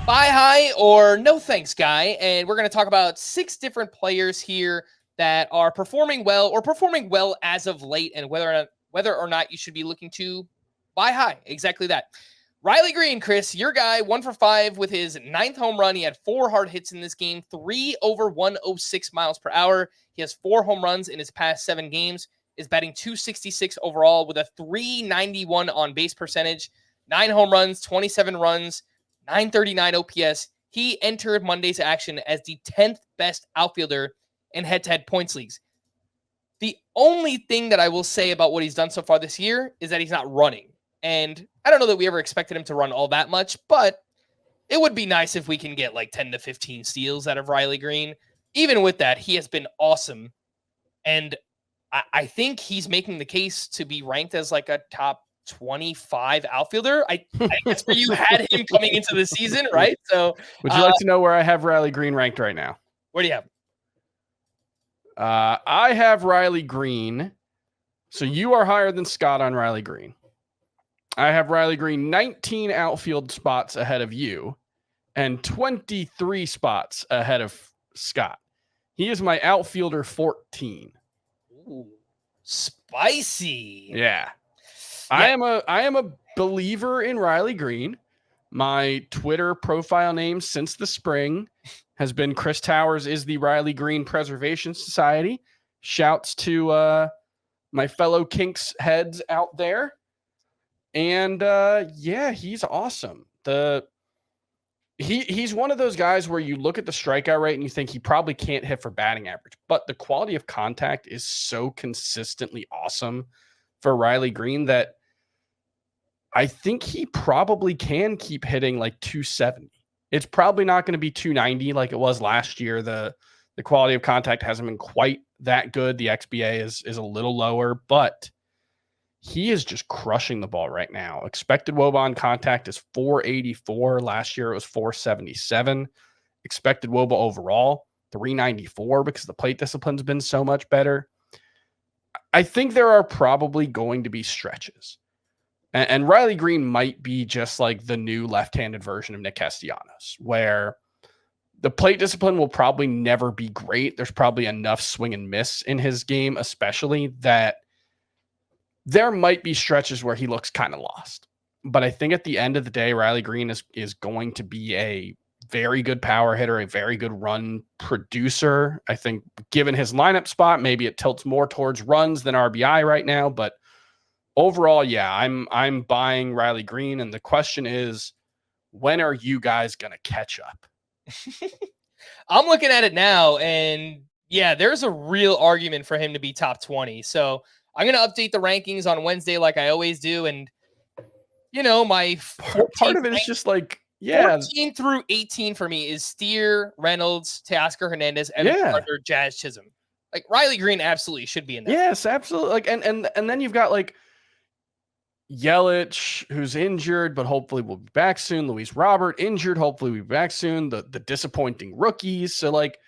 Buy high or no thanks, guy. And we're going to talk about 6 different players here that are performing well or performing well as of late, and whether or not you should be looking to buy high. Exactly that. Riley Green, Chris, your guy, 1 for 5 with his 9th home run. He had 4 hard hits in this game, 3 over 106 miles per hour. He has 4 home runs in his past 7 games, is batting 266 overall with a 391 on base percentage, 9 home runs, 27 runs, 939 OPS. He entered Monday's action as the 10th best outfielder in head-to-head points leagues. The only thing that I will say about what he's done so far this year is that he's not running. And I don't know that we ever expected him to run all that much, but it would be nice if we can get like 10 to 15 steals out of Riley Green. Even with that, he has been awesome. And I think he's making the case to be ranked as like a top 25 outfielder. I guess where you had him coming into the season, right? So would you like to know where I have Riley Green ranked right now? Where do you have him? I have Riley Green. So you are higher than Scott on Riley Green. I have Riley Green 19 outfield spots ahead of you and 23 spots ahead of Scott. He is my outfielder 14. Ooh, spicy. Yeah. I am a believer in Riley Green. My Twitter profile name since the spring has been Chris Towers is the Riley Green Preservation Society. Shouts to my fellow Kinks heads out there. And he's awesome. He's one of those guys where you look at the strikeout rate and you think he probably can't hit for batting average, but the quality of contact is so consistently awesome for Riley Green that I think he probably can keep hitting like 270. It's probably not going to be 290 like it was last year. The quality of contact hasn't been quite that good. The XBA is a little lower, but he is just crushing the ball right now. Expected WOBA on contact is 484. Last year it was 477. Expected WOBA overall, 394 because the plate discipline's been so much better. I think there are probably going to be stretches. And Riley Green might be just like the new left-handed version of Nick Castellanos, where the plate discipline will probably never be great. There's probably enough swing and miss in his game, especially that there might be stretches where he looks kind of lost. But I think at the end of the day, Riley Green is going to be a very good power hitter, a very good run producer. I think given his lineup spot, maybe it tilts more towards runs than RBI right now. But overall, yeah, I'm buying Riley Green. And the question is, when are you guys going to catch up? I'm looking at it now, and yeah, there's a real argument for him to be top 20. So I'm going to update the rankings on Wednesday like I always do. And, my 14, part of it is just like, 14 through 18 for me is Steer, Reynolds, Teoscar Hernandez, Evan Carter, Jazz Chisholm. Like Riley Green absolutely should be in there. Yes, absolutely. Like, and then you've got like Yelich, who's injured, but hopefully will be back soon. Luis Robert, injured, hopefully will be back soon. The disappointing rookies. So like,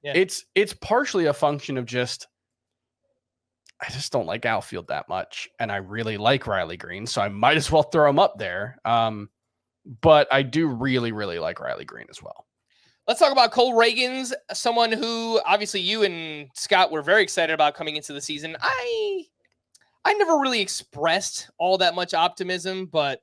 it's partially a function of I just don't like outfield that much. And I really like Riley Green, so I might as well throw him up there. But I do really, really like Riley Green as well. Let's talk about Cole Ragans, someone who obviously you and Scott were very excited about coming into the season. I never really expressed all that much optimism, but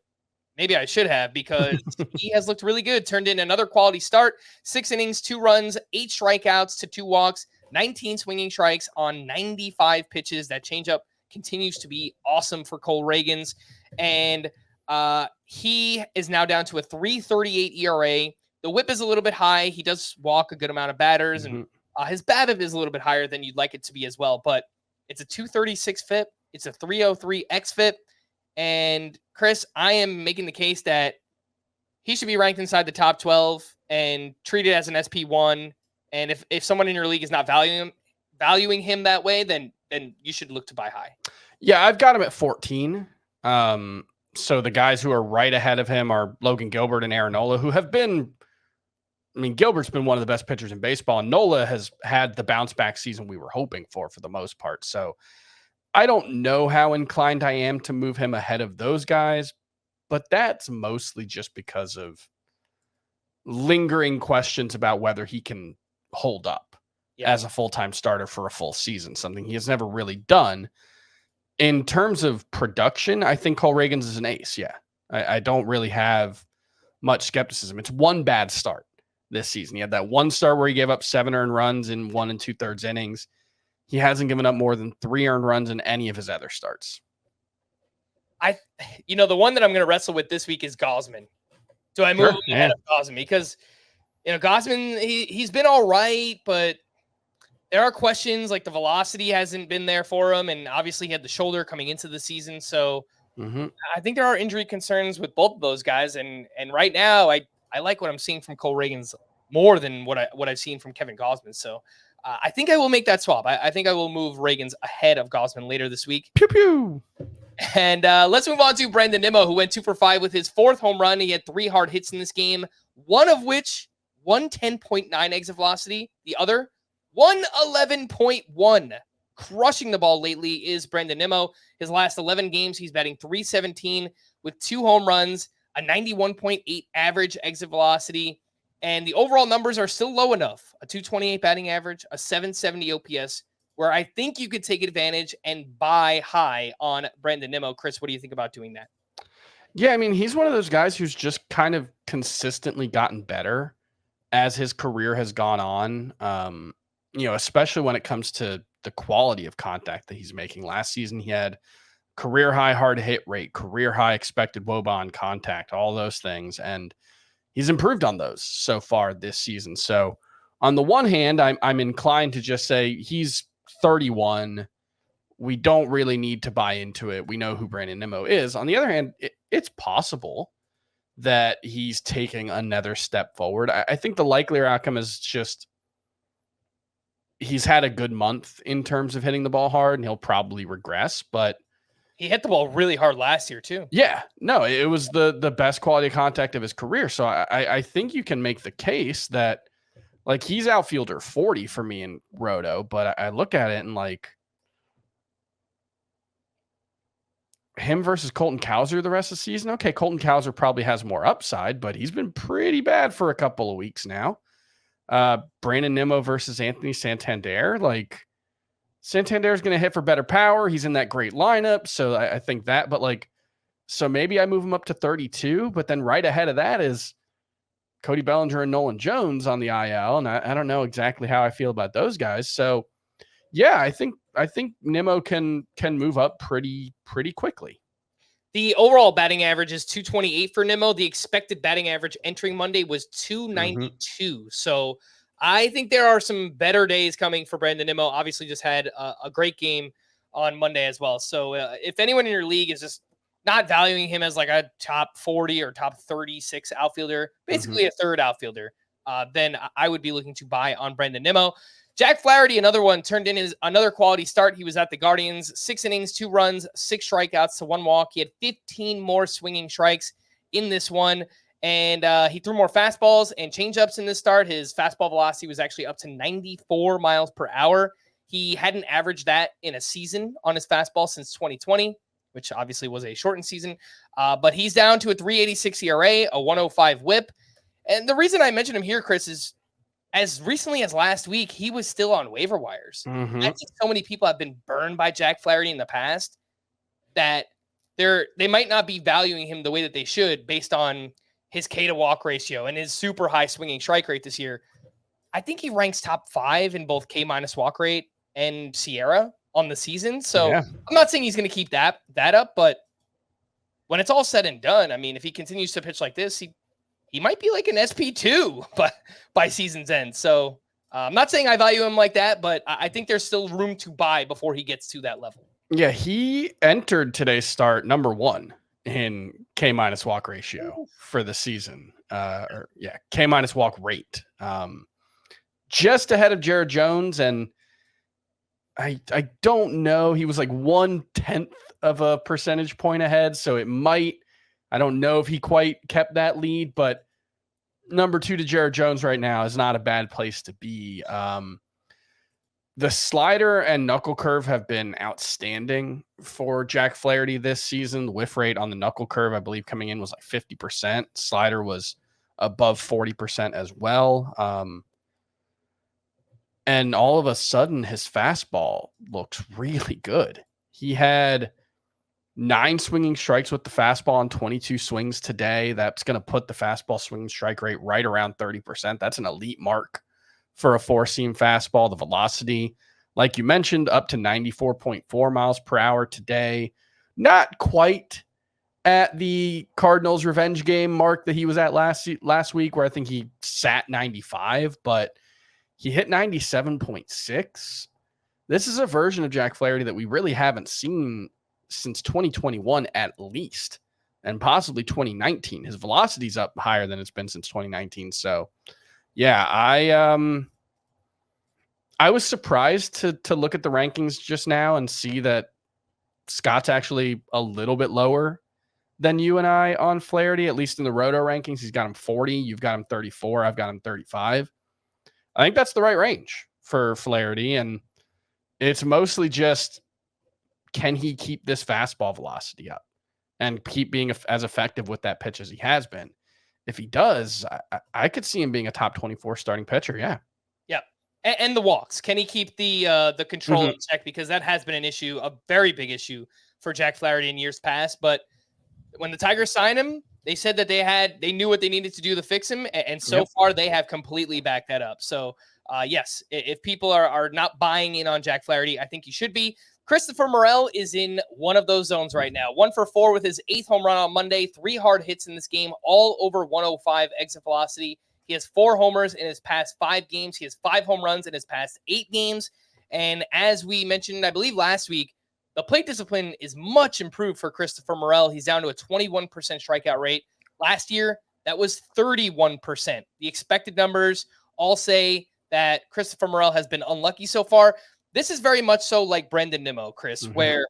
maybe I should have, because he has looked really good. Turned in another quality start, 6 innings, 2 runs, 8 strikeouts to 2 walks, 19 swinging strikes on 95 pitches. That changeup continues to be awesome for Cole Ragans. And he is now down to a 3.38 ERA. The whip is a little bit high. He does walk a good amount of batters, and his BABIP is a little bit higher than you'd like it to be as well. But it's a 236 FIP. It's a 303 xFIP. And Chris, I am making the case that he should be ranked inside the top 12 and treated as an SP1. And if someone in your league is not valuing him that way, then you should look to buy high. Yeah, I've got him at 14. So the guys who are right ahead of him are Logan Gilbert and Aaron Nola, who have been, Gilbert's been one of the best pitchers in baseball, and Nola has had the bounce back season we were hoping for the most part. So I don't know how inclined I am to move him ahead of those guys, but that's mostly just because of lingering questions about whether he can hold up as a full-time starter for a full season, something he has never really done. In terms of production, I think Cole Ragans is an ace. Yeah. I don't really have much skepticism. It's one bad start this season. He had that one start where he gave up 7 earned runs in 1 2/3 innings. He hasn't given up more than 3 earned runs in any of his other starts. The one that I'm going to wrestle with this week is Gausman. Do I move him ahead of Gausman? Because, Gausman, he's been all right, but there are questions, like the velocity hasn't been there for him, and obviously he had the shoulder coming into the season. So I think there are injury concerns with both of those guys, and right now I like what I'm seeing from Cole Ragans more than what I've seen from Kevin Gausman. So I think I will make that swap. I think I will move Ragans ahead of Gausman later this week. Pew pew. And let's move on to Brandon Nimmo, who went 2 for 5 with his 4th home run. He had 3 hard hits in this game, one of which 110.9 exit velocity, the other 111.1. Crushing the ball lately is Brandon Nimmo. His last 11 games, he's batting .317 with 2 home runs, a 91.8 average exit velocity, and the overall numbers are still low enough. A .228 batting average, a .770 OPS, where I think you could take advantage and buy high on Brandon Nimmo. Chris, what do you think about doing that? Yeah, I mean, he's one of those guys who's just kind of consistently gotten better as his career has gone on. Especially when it comes to the quality of contact that he's making. Last season, he had career high hard hit rate, career high expected WOBA on contact, all those things. And he's improved on those so far this season. So on the one hand, I'm inclined to just say he's 31. We don't really need to buy into it. We know who Brandon Nimmo is. On the other hand, it's possible that he's taking another step forward. I think the likelier outcome is just he's had a good month in terms of hitting the ball hard, and he'll probably regress, but he hit the ball really hard last year too. Yeah, no, it was the best quality of contact of his career. So I think you can make the case that like he's outfielder 40 for me in Roto, but I look at it and like him versus Colton Cowser the rest of the season. Okay, Colton Cowser probably has more upside, but he's been pretty bad for a couple of weeks now. Brandon Nimmo versus Anthony Santander. Like Santander is going to hit for better power. He's in that great lineup. So I think that, but like, so maybe I move him up to 32, but then right ahead of that is Cody Bellinger and Nolan Jones on the IL. And I don't know exactly how I feel about those guys. So yeah, I think Nimmo can move up pretty quickly. The overall batting average is .228 for Nimmo. The expected batting average entering Monday was .292. So I think there are some better days coming for Brandon Nimmo. Obviously just had a great game on Monday as well. So if anyone in your league is just not valuing him as like a top 40 or top 36 outfielder, basically a third outfielder, then I would be looking to buy on Brandon Nimmo. Jack Flaherty, another one, turned in another quality start. He was at the Guardians, 6 innings, 2 runs, 6 strikeouts to 1 walk. He had 15 more swinging strikes in this one, and he threw more fastballs and changeups in this start. His fastball velocity was actually up to 94 miles per hour. He hadn't averaged that in a season on his fastball since 2020, which obviously was a shortened season. But he's down to a 3.86 ERA, a 105 WHIP. And the reason I mentioned him here, Chris, is as recently as last week, he was still on waiver wires. I think so many people have been burned by Jack Flaherty in the past that they might not be valuing him the way that they should based on his K to walk ratio and his super high swinging strike rate this year. I think he ranks top 5 in both K minus walk rate and Sierra on the season. So I'm not saying he's going to keep that up, but when it's all said and done, I mean, if he continues to pitch like this, he might be like an SP2 by season's end. So I'm not saying I value him like that, but I think there's still room to buy before he gets to that level. Yeah, he entered today's start number 1 in K minus walk ratio for the season. K minus walk rate. Just ahead of Jared Jones. And I don't know. He was like 1/10 of a percentage point ahead. So it might, I don't know if he quite kept that lead, but number 2 to Jared Jones right now is not a bad place to be. The slider and knuckle curve have been outstanding for Jack Flaherty this season. The whiff rate on the knuckle curve, I believe, coming in was like 50%. Slider was above 40% as well. And all of a sudden, his fastball looks really good. He had 9 swinging strikes with the fastball on 22 swings today. That's going to put the fastball swinging strike rate right around 30%. That's an elite mark for a 4-seam fastball. The velocity, like you mentioned, up to 94.4 miles per hour today. Not quite at the Cardinals revenge game mark that he was at last week, where I think he sat 95, but he hit 97.6. This is a version of Jack Flaherty that we really haven't seen since 2021 at least, and possibly 2019. His velocity's up higher than it's been since 2019. So yeah, I was surprised to look at the rankings just now and see that Scott's actually a little bit lower than you and I on Flaherty, at least in the Roto rankings. He's got him 40. You've got him 34. I've got him 35. I think that's the right range for Flaherty. And it's mostly just, can he keep this fastball velocity up and keep being as effective with that pitch as he has been? If he does, I could see him being a top 24 starting pitcher. Yeah. Yeah. And the walks. Can he keep the control in check? Because that has been an issue, a very big issue for Jack Flaherty in years past. But when the Tigers signed him, they said that they knew what they needed to do to fix him. And so far they have completely backed that up. So yes, if people are not buying in on Jack Flaherty, I think you should be. Christopher Morel is in one of those zones right now. 1 for 4 with his 8th home run on Monday. 3 hard hits in this game, all over 105 exit velocity. He has 4 homers in his past 5 games. He has 5 home runs in his past 8 games. And as we mentioned, I believe last week, the plate discipline is much improved for Christopher Morel. He's down to a 21% strikeout rate. Last year, that was 31%. The expected numbers all say that Christopher Morel has been unlucky so far. This is very much so like Brandon Nimmo, Chris, where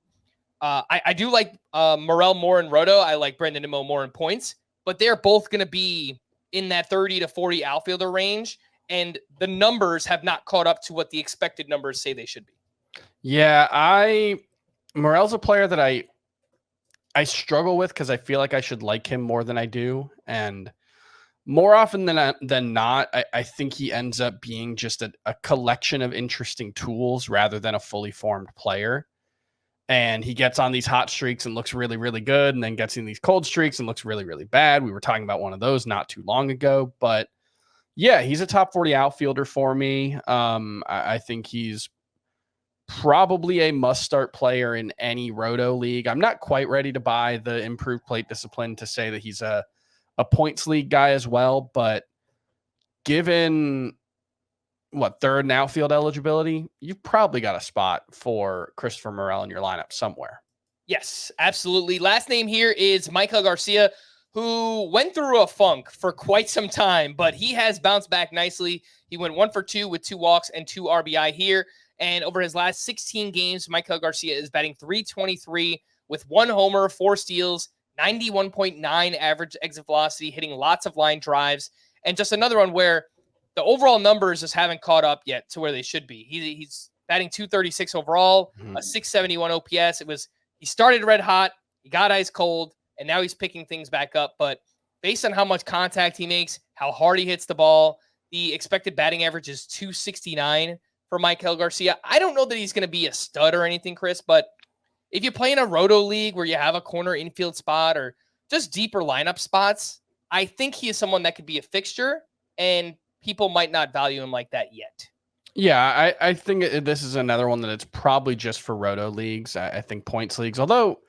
I do like Morel more in Roto. I like Brandon Nimmo more in points, but they're both going to be in that 30 to 40 outfielder range, and the numbers have not caught up to what the expected numbers say they should be. Yeah, Morel's a player that I struggle with because I feel like I should like him more than I do, and more often than not, I think he ends up being just a collection of interesting tools rather than a fully formed player. And he gets on these hot streaks and looks really, really good, and then gets in these cold streaks and looks really, really bad. We were talking about one of those not too long ago. But yeah, he's a top 40 outfielder for me. I think he's probably a must-start player in any Roto league. I'm not quite ready to buy the improved plate discipline to say that he's a points league guy as well, but given third and outfield eligibility, you've probably got a spot for Christopher Morel in your lineup somewhere. Yes, absolutely. Last name here is Maikel Garcia, who went through a funk for quite some time, but he has bounced back nicely. He went 1 for 2 with 2 walks and 2 RBI here. And over his last 16 games, Maikel Garcia is batting .323 with 1 homer, 4 steals, 91.9 average exit velocity, hitting lots of line drives. And just another one where the overall numbers just haven't caught up yet to where they should be. He's batting .236 overall, a .671 OPS. He started red hot, he got ice cold, and now he's picking things back up. But based on how much contact he makes, how hard he hits the ball, the expected batting average is .269 for Maikel Garcia. I don't know that he's going to be a stud or anything, Chris, but if you play in a Roto league where you have a corner infield spot or just deeper lineup spots, I think he is someone that could be a fixture, and people might not value him like that yet. Yeah, I think this is another one that it's probably just for Roto leagues. I think points leagues, although,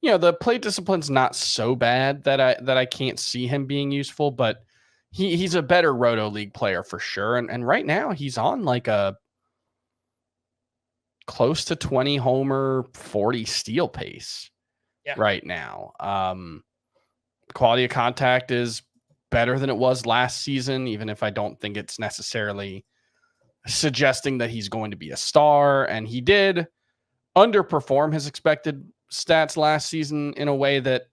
the plate discipline's not so bad that I can't see him being useful, but he's a better Roto league player for sure. And right now he's on like a close to 20 homer, 40 steal pace right now. Quality of contact is better than it was last season, even if I don't think it's necessarily suggesting that he's going to be a star. And he did underperform his expected stats last season in a way that,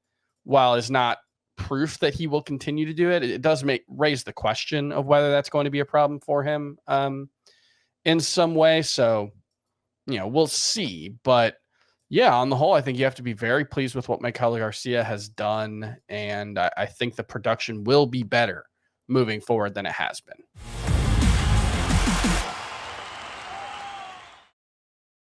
while is not proof that he will continue to do it, it does raise the question of whether that's going to be a problem for him in some way. So, we'll see. But yeah, on the whole, I think you have to be very pleased with what Maikel Garcia has done. And I think the production will be better moving forward than it has been.